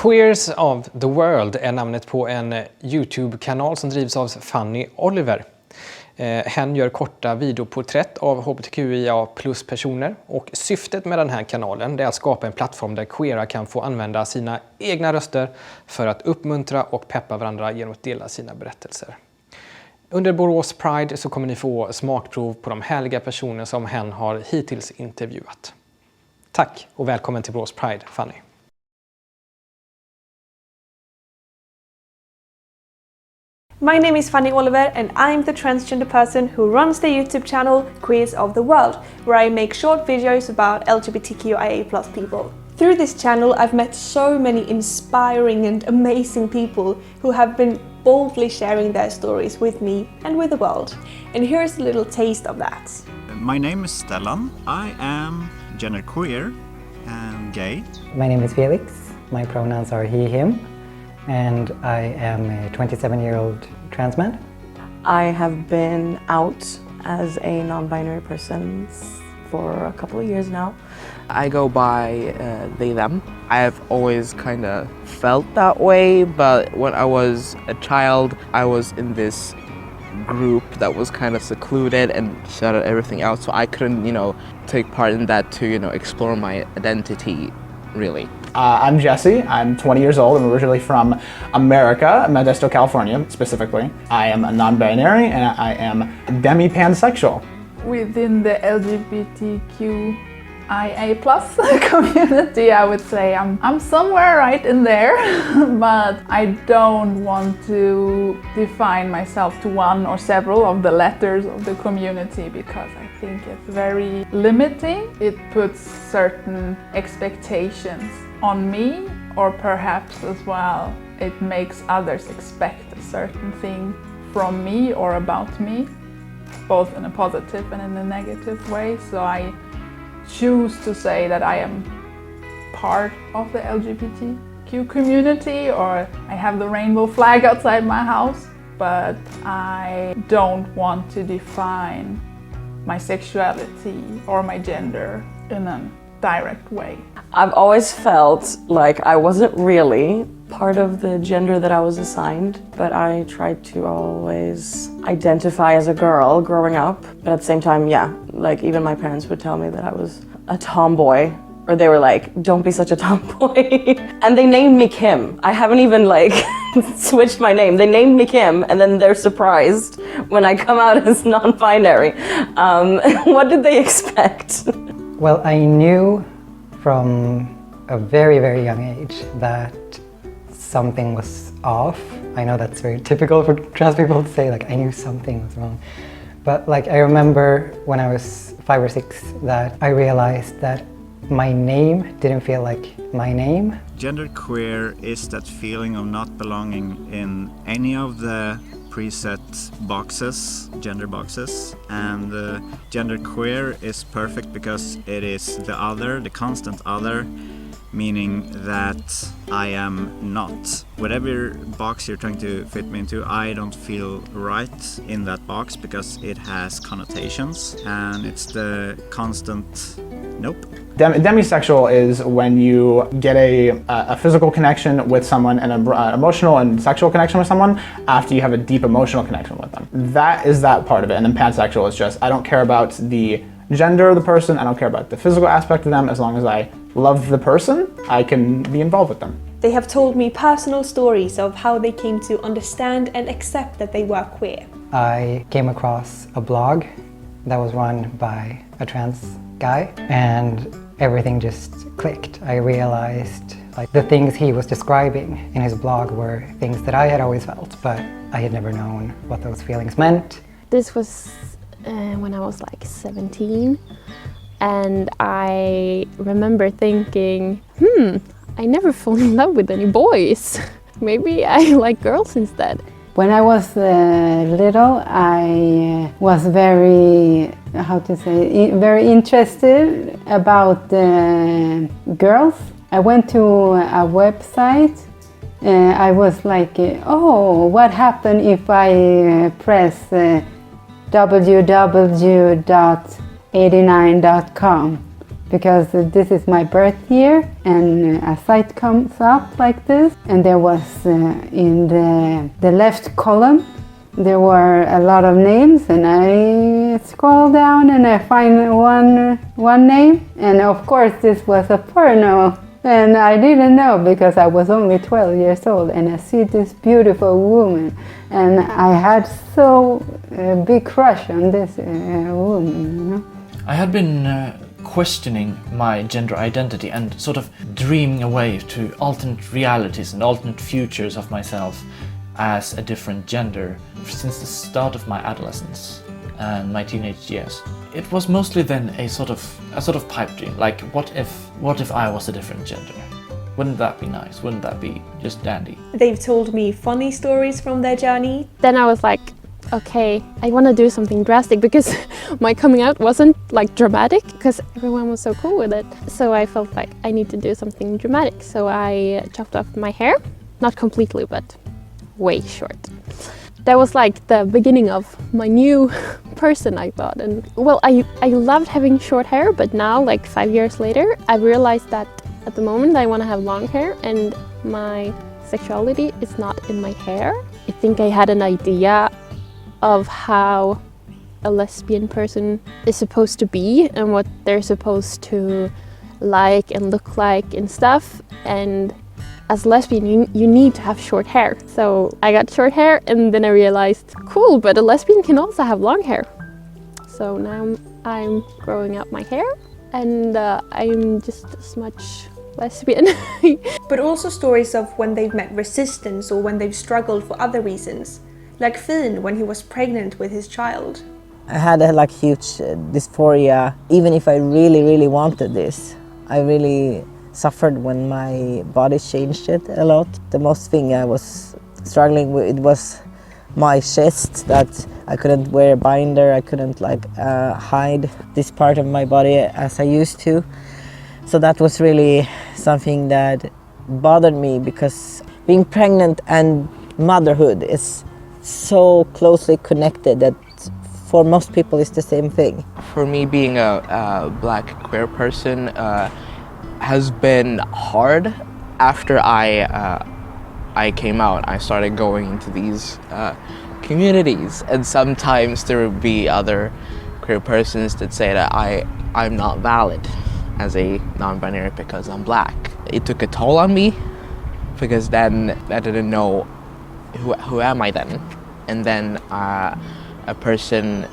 Queers of the World är namnet på en YouTube-kanal som drivs av Fanny Oliver. Hen gör korta videoporträtt av hbtqia plus personer, och syftet med den här kanalen är att skapa en plattform där queera kan få använda sina egna röster för att uppmuntra och peppa varandra genom att dela sina berättelser. Under Borås Pride så kommer ni få smakprov på de härliga personer som hen har hittills intervjuat. Tack och välkommen till Borås Pride, Fanny. My name is Fanny Oliver and I'm the transgender person who runs the YouTube channel Queers of the World, where I make short videos about LGBTQIA+ people. Through this channel I've met so many inspiring and amazing people who have been boldly sharing their stories with me and with the world. And here's a little taste of that. My name is Stellan. I am genderqueer and gay. My name is Felix. My pronouns are he, him. And I am a 27-year-old trans man. I have been out as a non-binary person for a couple of years now. I go by they, them. I have always kind of felt that way, but when I was a child, I was in this group that was kind of secluded and shut everything out, so I couldn't, take part in that to, explore my identity, really. I'm Jesse. I'm 20 years old. I'm originally from America, Modesto, California, specifically. I am a non-binary and I am demi-pansexual. Within the LGBTQIA+ community, I would say I'm somewhere right in there, but I don't want to define myself to one or several of the letters of the community because I think it's very limiting. It puts certain expectations on me, or perhaps as well it makes others expect a certain thing from me or about me, both in a positive and in a negative way. So I choose to say that I am part of the LGBTQ community, or I have the rainbow flag outside my house, but I don't want to define my sexuality or my gender in a direct way. I've always felt like I wasn't really part of the gender that I was assigned, but I tried to always identify as a girl growing up. But at the same time, like even my parents would tell me that I was a tomboy, or they were like, don't be such a tomboy. And they named me Kim. I haven't even switched my name. They named me Kim and then they're surprised when I come out as non-binary. What did they expect? Well, I knew from a very, very young age that something was off. I know that's very typical for trans people to say, I knew something was wrong. But I remember when I was 5 or 6 that I realized that my name didn't feel like my name. Genderqueer is that feeling of not belonging in any of the preset boxes, gender boxes, and genderqueer is perfect because it is the other, the constant other, meaning that I am not. Whatever box you're trying to fit me into, I don't feel right in that box because it has connotations, and it's the constant nope. Demisexual is when you get a physical connection with someone and an emotional and sexual connection with someone after you have a deep emotional connection with them. That is that part of it. And then pansexual is just, I don't care about the gender of the person, I don't care about the physical aspect of them. As long as I love the person, I can be involved with them. They have told me personal stories of how they came to understand and accept that they were queer. I came across a blog that was run by a trans guy, and everything just clicked. I realized the things he was describing in his blog were things that I had always felt, but I had never known what those feelings meant. This was when I was 17, and I remember thinking, I never fall in love with any boys. Maybe I like girls instead. When I was little, I was very interested about girls. I went to a website. I was like, oh, what happened if I press www.89.com? because this is my birth year, and a site comes up like this, and there was in the left column there were a lot of names, and I scroll down and I find one name, and of course this was a porno, and I didn't know because I was only 12 years old, and I see this beautiful woman, and I had so big crush on this woman, you know. I had been questioning my gender identity and sort of dreaming away to alternate realities and alternate futures of myself as a different gender since the start of my adolescence and my teenage years. It was mostly then a sort of pipe dream, like what if I was a different gender? Wouldn't that be nice? Wouldn't that be just dandy? They've told me funny stories from their journey. Then I was like, okay, I want to do something drastic, because my coming out wasn't like dramatic because everyone was so cool with it. So I felt like I need to do something dramatic. So I chopped off my hair, not completely, but way short. That was like the beginning of my new person, I thought. And well, I loved having short hair, but now, like 5 years later, I realized that at the moment I want to have long hair, and my sexuality is not in my hair. I think I had an idea of how a lesbian person is supposed to be and what they're supposed to like and look like and stuff, and as a lesbian you need to have short hair. So I got short hair, and then I realized, cool, but a lesbian can also have long hair. So now I'm growing out my hair, and I'm just as much lesbian. But also stories of when they've met resistance or when they've struggled for other reasons. Like Finn when he was pregnant with his child. I had a huge dysphoria, even if I really wanted this. I really suffered when my body changed it a lot. The most thing I was struggling with, it was my chest, that I couldn't wear a binder, I couldn't hide this part of my body as I used to. So that was really something that bothered me, because being pregnant and motherhood is so closely connected that for most people it's the same thing. For me, being a black queer person has been hard. After I came out, I started going into these communities, and sometimes there would be other queer persons that say that I'm not valid as a non-binary because I'm black. It took a toll on me, because then I didn't know who am I then? And then a person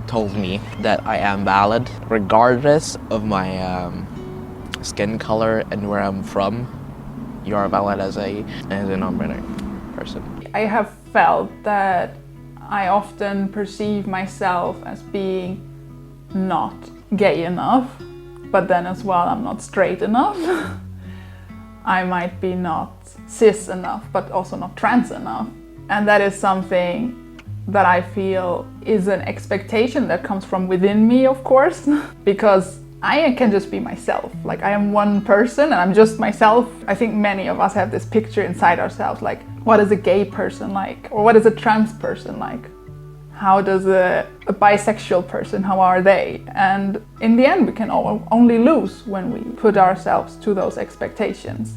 told me that I am valid regardless of my skin color and where I'm from. You are valid as a non-binary person. I have felt that I often perceive myself as being not gay enough, but then as well I'm not straight enough. I might be not cis enough, but also not trans enough. And that is something that I feel is an expectation that comes from within me, of course, because I can just be myself. Like, I am one person and I'm just myself. I think many of us have this picture inside ourselves, like, what is a gay person like? Or what is a trans person like? How does a bisexual person, how are they? And in the end, we can only lose when we put ourselves to those expectations,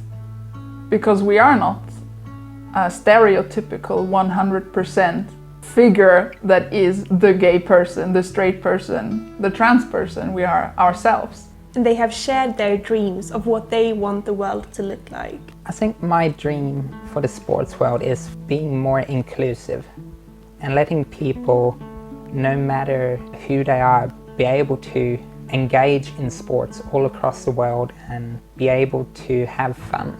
because we are not a stereotypical 100% figure that is the gay person, the straight person, the trans person. We are ourselves. And they have shared their dreams of what they want the world to look like. I think my dream for the sports world is being more inclusive and letting people, no matter who they are, be able to engage in sports all across the world and be able to have fun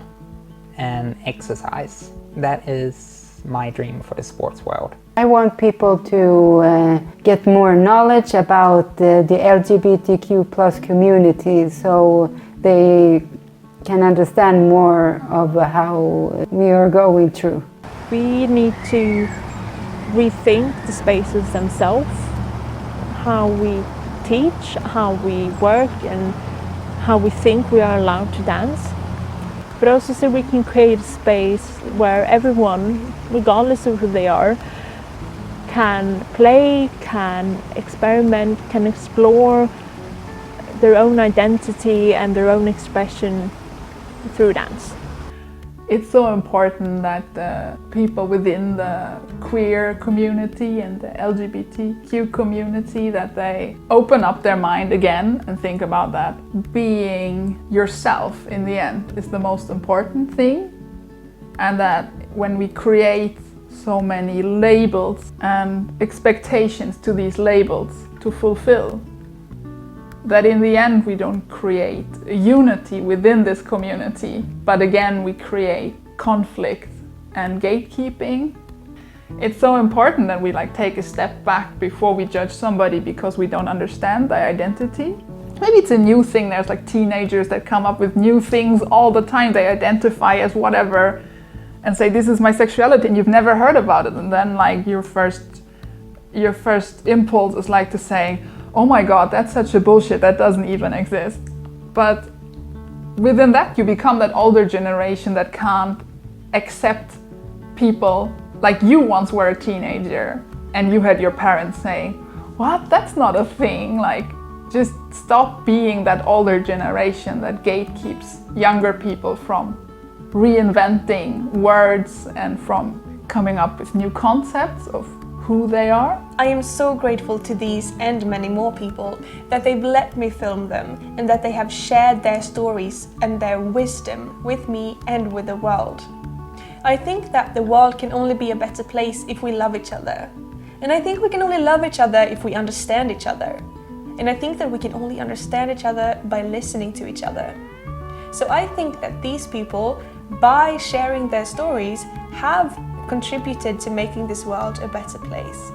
and exercise. That is my dream for the sports world. I want people to get more knowledge about the LGBTQ+ community, so they can understand more of how we are going through. We need to rethink the spaces themselves, how we teach, how we work, and how we think we are allowed to dance. But also so we can create a space where everyone, regardless of who they are, can play, can experiment, can explore, their own identity and their own expression through dance. It's so important that people within the queer community and the LGBTQ community, that they open up their mind again and think about that. Being yourself in the end is the most important thing, and that when we create so many labels and expectations to these labels to fulfill, that in the end we don't create a unity within this community, but again we create conflict and gatekeeping. It's so important that we take a step back before we judge somebody because we don't understand their identity. Maybe it's a new thing, there's teenagers that come up with new things all the time, they identify as whatever and say this is my sexuality, and you've never heard about it, and then your first impulse is to say, oh my god, that's such a bullshit, that doesn't even exist. But within that you become that older generation that can't accept people like you once were a teenager and you had your parents saying, what, that's not a thing. Just stop being that older generation that gatekeeps younger people from reinventing words and from coming up with new concepts of who they are. I am so grateful to these and many more people that they've let me film them and that they have shared their stories and their wisdom with me and with the world. I think that the world can only be a better place if we love each other. And I think we can only love each other if we understand each other. And I think that we can only understand each other by listening to each other. So I think that these people, by sharing their stories, have contributed to making this world a better place.